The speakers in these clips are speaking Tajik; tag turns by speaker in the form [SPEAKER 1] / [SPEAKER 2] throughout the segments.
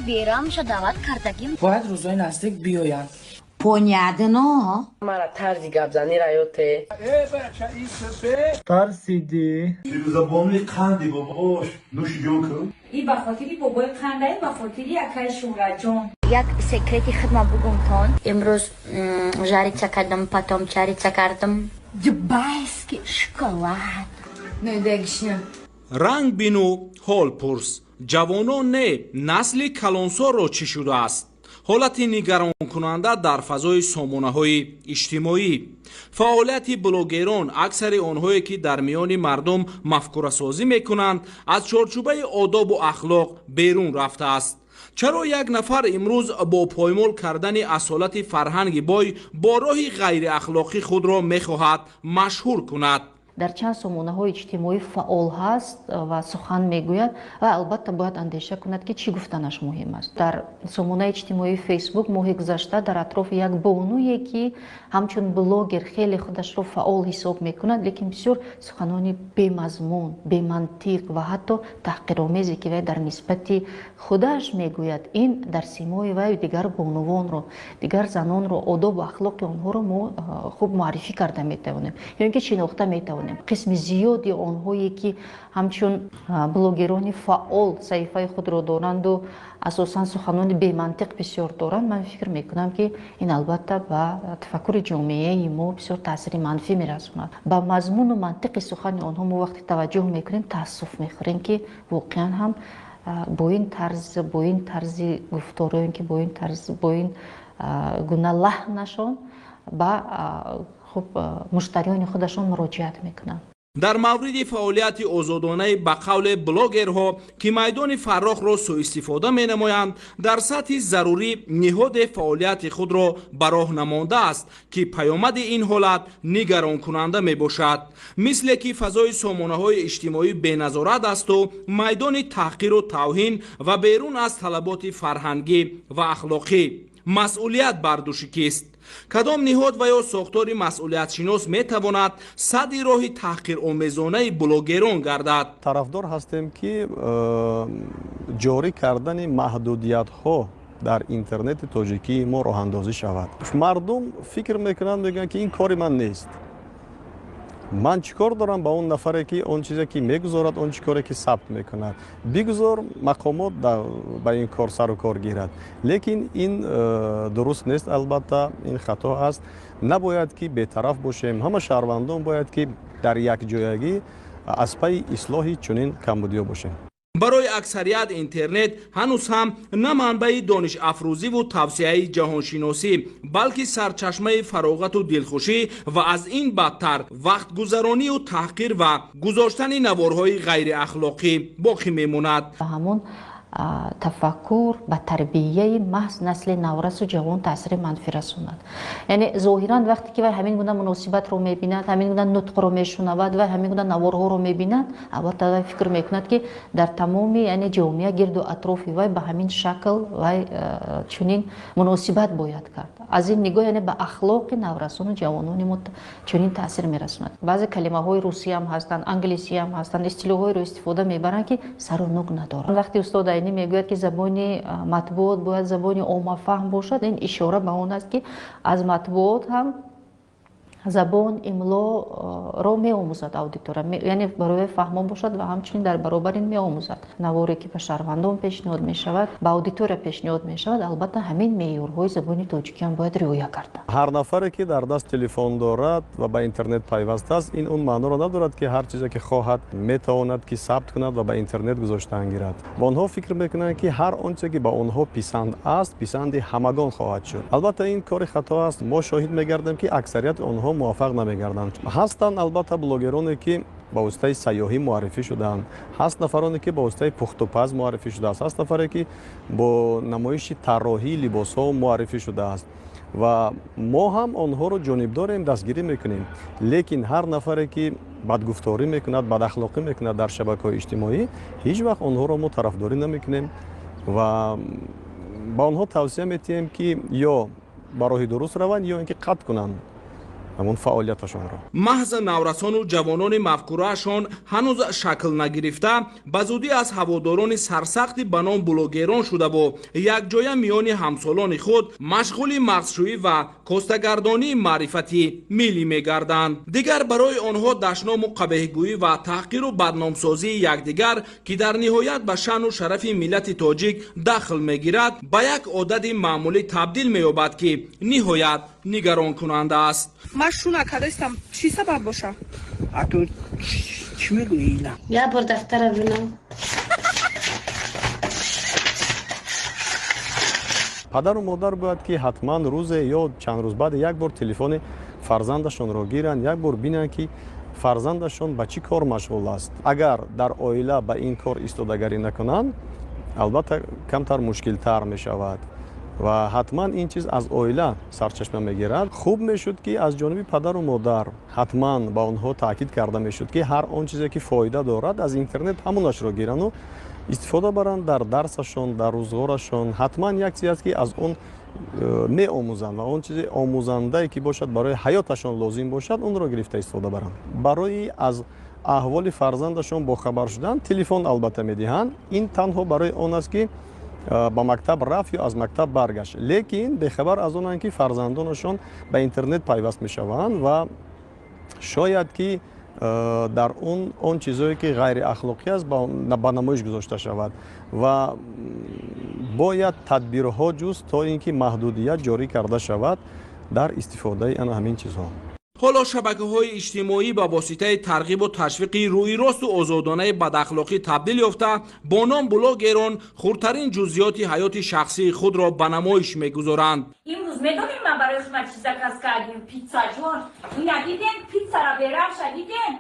[SPEAKER 1] بیرامشو دعوت کردگیم
[SPEAKER 2] باید روزای نزدیک بیاین.
[SPEAKER 3] Понятно.
[SPEAKER 4] مرا طرزی گپزنی رایوته
[SPEAKER 2] ترسیدی؟
[SPEAKER 5] دیروزا باملی قندی باباش نوش جون کن
[SPEAKER 6] این به خاطری بابای قنده به خاطری اکای شورا جان
[SPEAKER 1] یک سکرتی خدمت بگم تان امروز جاریچه کردم پاتم چاریچه کردم
[SPEAKER 3] Дубайский шоколад. Ну и дэгшня.
[SPEAKER 7] ранг бину ҳол пурс ҷавонон не насли калонсорро чӣ шудааст ҳолати нигаронкунанда дар фазои сомонаҳои иҷтимоӣ фаъолияти блогерон аксари онҳое ки дар миёни мардум мафкурасозӣ мекунанд аз чорчӯбаи одобу ахлоқ берун рафтааст чаро як нафар имрӯз бо поймол кардани асолати фарҳанги бой бо роҳи ғайриахлоқӣ худро мехоҳад машҳур кунад
[SPEAKER 8] дар чанд сомонаҳои иҷтимоӣ фаъол ҳаст ва сухан мегӯяд ва албатта бояд андеша кунад ки чӣ гуфтанаш муҳим аст. Дар сомонаи иҷтимоии фейсбук моҳи гузашта дар атрофи як бонуе ки ҳамчун блогер хеле худашро фаъол ҳисоб мекунад, лекин бисёр суханони бемазмун, бемантиқ ва ҳатто таҳқиромезе ки вай дар нисбати худаш мегӯяд, ин дар симои вай дигар бонувонро, дигар занонро, одобу ахлоқи онҳоро мо хуб муаррифӣ карда метавонем ё ин ки шинохта метавонем. қисми зиёди онҳое ки ҳамчун блогерони фаъол саҳифаи худро доранду асосан суханони бемантиқ бисёр доранд, ман фикр мекунам ки ин албатта ба тафаккури ҷомеаи мо бисёр таъсири манфӣ мерасонад. Ба мазмуну мантиқи сухани онҳо мо вақте таваҷҷӯҳ мекунем таассуф мехӯрем ки воқеан ҳам бо ин тарзи гуфтороен ки бо ин гуна лаҳнашон ба муштариёни худашон муроҷиат мекунанд.
[SPEAKER 7] дар мавриди фаъолияти озодонаи ба қавли блогерҳо ки майдони фаррохро суистифода менамоянд дар сатҳи зарурӣ ниҳоде фаъолияти худро ба роҳ намондааст ки паёмади ин ҳолат нигаронкунанда мебошад мисле ки фазои сомонаҳои иҷтимоӣ беназорат асту майдони таҳқиру тавҳин ва берун аз талаботи фарҳангӣ ва ахлоқӣ масъулият бар дӯши кист кадом ниҳод ва ё сохтори масъулиятшинос метавонад садди роҳи таҳқиромезонаи блогерон гардад?
[SPEAKER 9] тарафдор ҳастем ки ҷорӣ кардани маҳдудиятҳо дар интернети тоҷикии мо роҳандозӣ шавад. Мардум фикр мекунанд, мегӯянд ки ин кори ман нест. ман чӣ кор дорам ба он нафаре ки он чизе ки мегузорад, он чӣ коре ки сабт мекунад. Бигузор мақомот ба ин кор сару кор гирад. Лекин ин дуруст нест, албатта ин хато аст. Набояд ки бетараф бошем. Ҳама шаҳрвандон бояд ки дар якҷоягӣ аз пайи ислоҳи чунин камбудиё бошем.
[SPEAKER 7] барои аксарият интернет ҳанӯз ҳам на манбаи донишафрӯзиву тавсеяи ҷаҳоншиносӣ балки сарчашмаи фароғату дилхушӣ ва аз ин бадтар вақтгузаронию таҳқир ва гузоштани наворҳои ғайриахлоқӣ боқӣ мемонад.
[SPEAKER 8] тафаккур ба тарбияи маҳз насли наврасу ҷавон таъсири манфӣ расонад. Яъне зоҳиран вақте ки вай ҳамин гуна муносибатро мебинад, ҳамин гуна нутқро мешунавад ва ҳамин гуна наворҳоро мебинад, албатта вай фикр мекунад ки дар тамоми яъне ҷомеа гирду атрофи вай ба ҳамин шакл вай чунин муносибат бояд кард. Аз ин нигоҳ яъне ба ахлоқи наврасону ҷавонони мо чунин таъсир мерасонад. Баъзе калимаҳои русиям ҳастанд, англисиям ҳастанд, истилоҳҳоеро истифода мебаранд ки сару нук надоранд. Вақте устод айнӣ мегӯяд ки забони матбуот бояд забони оммафаҳм бошад, ин ишора ба он аст ки аз матбуот ҳам забон имлоро меомӯзад аудитора, яъне барои фаҳмон бошад ва ҳамчунин дар баробар ин меомӯзад. Наворе ки ба шаҳрвандон пешниҳод мешавад, ба аудитория пешниҳод мешавад, албатта ҳамин меъёрҳои забони тоҷикӣ ҳам бояд риоя карда.
[SPEAKER 9] ҳар нафаре ки дар даст телефон дорад ва ба интернет пайваст аст, ин он маъноро надорад ки ҳар чизе ки хоҳад метавонад ки сабт кунад ва ба интернет гузоштан гирад. Ва онҳо фикр мекунанд ки ҳар он чизе ки ба онҳо писанд аст, писанди ҳамагон хоҳад шуд. Албатта ин кори хато аст. Мо шоҳид мегардем ки аксарияти онҳо муваффақ намегарданд. Ҳастанд албатта блогероне ки ба воситаи сайёҳӣ муаррифӣ шудаанд. Ҳаст нафароне ки ба воситаи пухтупаз муаррифӣ шудааст. Ҳаст нафаре ки бо намоиши тарроҳии либосҳо муаррифӣ шудааст. ва мо ҳам онҳоро ҷонибдорем, дастгирӣ мекунем. Лекин ҳар нафаре ки бадгуфторӣ мекунад, бадахлоқӣ мекунад дар шабакаҳои иҷтимоӣ, ҳеҷ вақт онҳоро мо тарафдорӣ намекунем ва ба онҳо тавсия метиҳем ки ё ба роҳи дуруст раванд, ё ин ки қатъ кунанд. ҳамон фаъолияташонро.
[SPEAKER 7] маҳз наврасону ҷавонони мафкураашон ҳанӯз шакл нагирифта ба зудӣ аз ҳаводорони сарсахти ба ном блогерон шудаву якҷоя миёни ҳамсолони худ машғули мағзшӯӣ ва костагардонии маърифати миллӣ мегарданд. дигар барои онҳо дашному қабеҳгӯӣ ва таҳқиру бадномсозии якдигар ки дар ниҳоят ба шаъну шарафи миллати тоҷик дахл мегирад ба як одати маъмулӣ табдил меёбад ки ниҳоят нигаронкунанда аст.
[SPEAKER 10] Ман шу накардастам чӣ сабаб боша?
[SPEAKER 2] А ту чӣ мегӯӣ ина?
[SPEAKER 1] Я бор дафтара бинам.
[SPEAKER 9] падару модар бояд ки ҳатман рӯзе ё чанд рӯз баъд як бор телефони фарзандашонро гиранд, як бор бинанд ки фарзандашон ба чӣ кор машғул аст. агар дар оила ба ин кор истодагарӣ накунанд, албатта камтар мушкилтар мешавад ва ҳатман ин чиз аз оила сарчашма мегирад. хуб мешуд ки аз ҷониби падару модар ҳатман ба онҳо таъкид карда мешуд ки ҳар он чизе ки фоида дорад аз интернет ҳамонашро гирану истифода баранд дар дарсашон, дар рӯзгорашон. ҳатман як чиз аст ки аз он меомӯзанд ва он чизи омӯзандае ки бошад барои ҳаёташон лозим бошад онро гирифта истифода баранд. барои аз аҳволи фарзандашон бохабар шудан телефон албатта медиҳанд. ин танҳо барои он аст ки ба мактаб рафт ё аз мактаб баргашт, лекин бехабар аз онанд ки фарзандонашон ба интернет пайваст мешаванд ва шояд ки дар он чизое ки ғайриахлоқӣ аст ба намоиш гузошта шавад ва бояд тадбирҳо ҷуст то ин ки маҳдудият ҷорӣ карда шавад дар истифодаи ана ҳамин чизҳо.
[SPEAKER 7] ҳоло шабакаҳои иҷтимоӣ ба воситаи тарғибу ташвиқи рӯиросту озоданаи бадахлоқӣ табдил ёфта бо ном блогерон хурдтарин ҷузъиёти ҳаёти шахсии худро ба намоиш мегузоранд.
[SPEAKER 6] имрӯз медонем ман барои шумо чӣ заказ кардим? питсаҷон. ина дидем, питсара беравша дидем.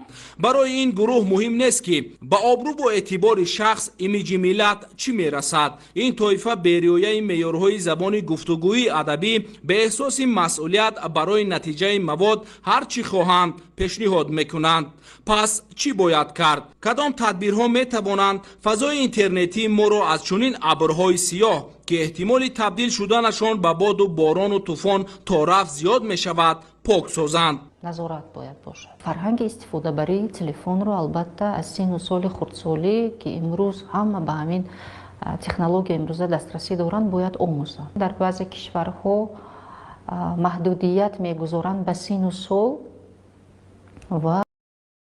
[SPEAKER 7] барои ин гурӯҳ муҳим нест ки ба обрӯву эътибори шахс имиҷи миллат чӣ мерасад. ин тоифа бериёяи меъёрҳои забони гуфтугӯии адабӣ ба эҳсоси масъулият барои натиҷаи мавод ҳар чӣ хоҳанд пешниҳод мекунанд. пас чӣ бояд кард? кадом тадбирҳо метавонанд фазои интернетии моро аз чунин абрҳои сиёҳ ки эҳтимоли табдил шуданашон ба боду борону тӯфон то рафт зиёд мешавад пок созанд?
[SPEAKER 8] назорат бояд бошад. фарҳанги истифодабарии телефонро албатта аз сину соли хурдсолӣ ки имрӯз ҳама ба ҳамин технология имрӯза дастрасӣ доранд бояд омӯзанд. дар баъзе кишварҳо маҳдудият мегузоранд ба сину сол ва